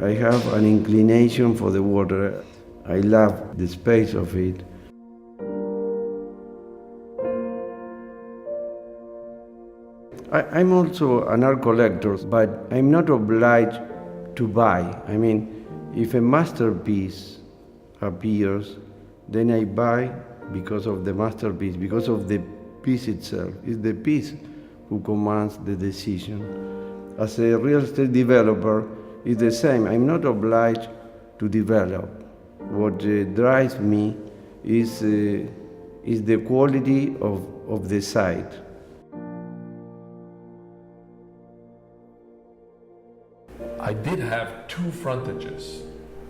I have an inclination for the water. I love the space of it. I'm also an art collector, but I'm not obliged to buy. I mean, if a masterpiece appears, then I buy because of the masterpiece, because of the piece itself. It's the piece who commands the decision. As a real estate developer, it's the same. I'm not obliged to develop. What drives me is the quality of the site. I did have two frontages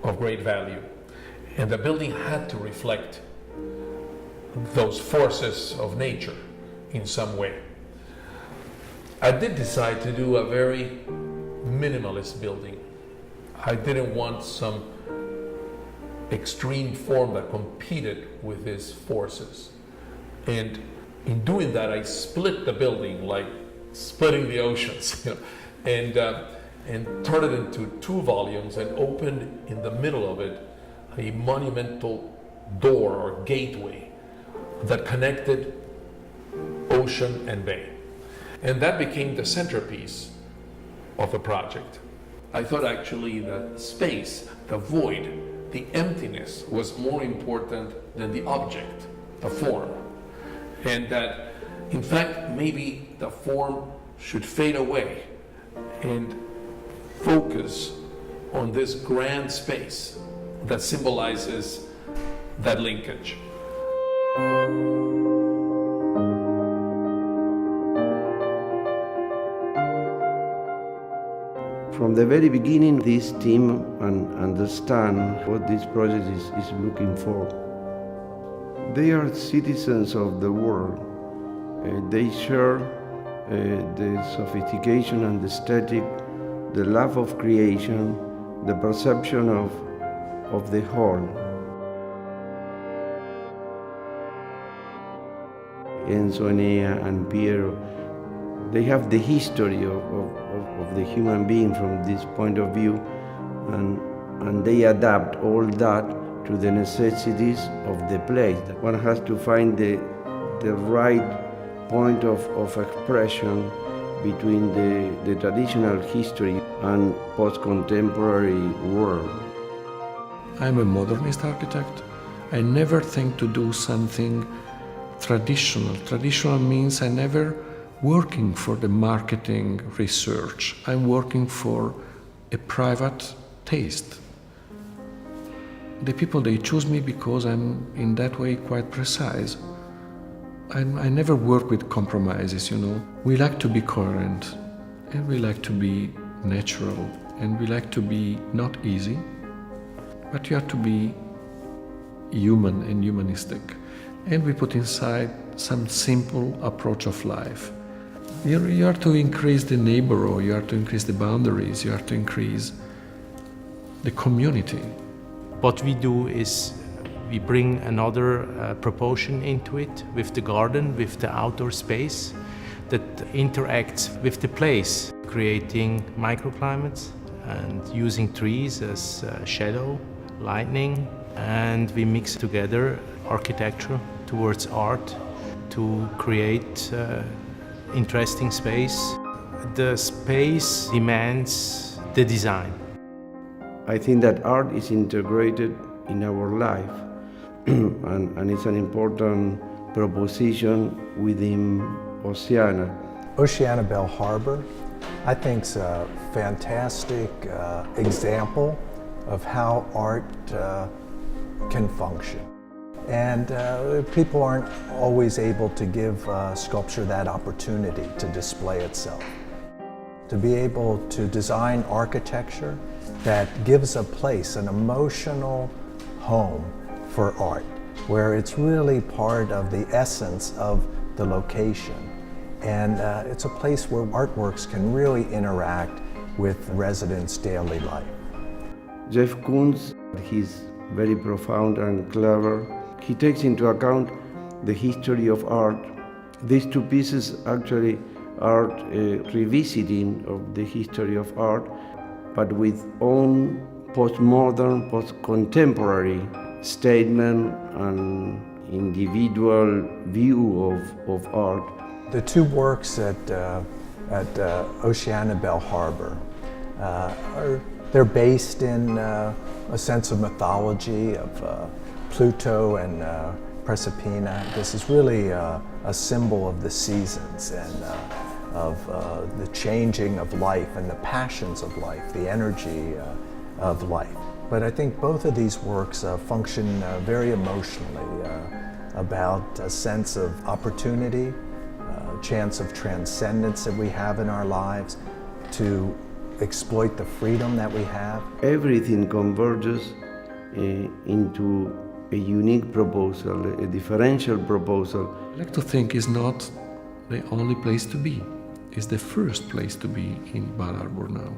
of great value, and the building had to reflect those forces of nature in some way. I did decide to do a very minimalist building. I didn't want some extreme form that competed with these forces. And in doing that, I split the building like splitting the oceans, and turned it into two volumes and opened in the middle of it a monumental door or gateway that connected ocean and bay. And that became the centerpiece of the project. I thought actually the space, the void, the emptiness was more important than the object, the form. And that, in fact, maybe the form should fade away and focus on this grand space that symbolizes that linkage. From the very beginning, this team understand what this project is looking for. They are citizens of the world. They share the sophistication and the aesthetic, the love of creation, the perception of the whole. Enzo, Enea, and Piero, they have the history of the human being from this point of view, and they adapt all that to the necessities of the place. One has to find the right point of expression between the traditional history and post-contemporary world. I'm a modernist architect. I never think to do something traditional. Traditional means I never working for the marketing research. I'm working for a private taste. The people, they choose me because I'm in that way quite precise. I never work with compromises, We like to be coherent, and we like to be natural, and we like to be not easy, but you have to be human and humanistic. And we put inside some simple approach of life. You have to increase the neighborhood, you have to increase the boundaries, you have to increase the community. What we do is we bring another proportion into it with the garden, with the outdoor space that interacts with the place, creating microclimates and using trees as shadow, lighting, and we mix together architecture towards art to create interesting space. The space demands the design. I think that art is integrated in our life, and it's an important proposition within Oceana. Ocean Bal Harbour, I think, is a fantastic example of how art can function. And people aren't always able to give sculpture that opportunity to display itself. To be able to design architecture that gives a place, an emotional home for art, where it's really part of the essence of the location. And it's a place where artworks can really interact with residents' daily life. Jeff Koons, he's very profound and clever. He takes into account the history of art. These two pieces actually are revisiting of the history of art, but with own postmodern, post-contemporary statement and individual view of art. The two works at Oceana Bal Harbour they're based in a sense of mythology of Pluto and Proserpina. This is really a symbol of the seasons and of the changing of life and the passions of life, the energy of life. But I think both of these works function very emotionally about a sense of opportunity, chance of transcendence that we have in our lives, to exploit the freedom that we have. Everything converges into a unique proposal, a differential proposal. I like to think it's not the only place to be. It's the first place to be in Bal Harbour now.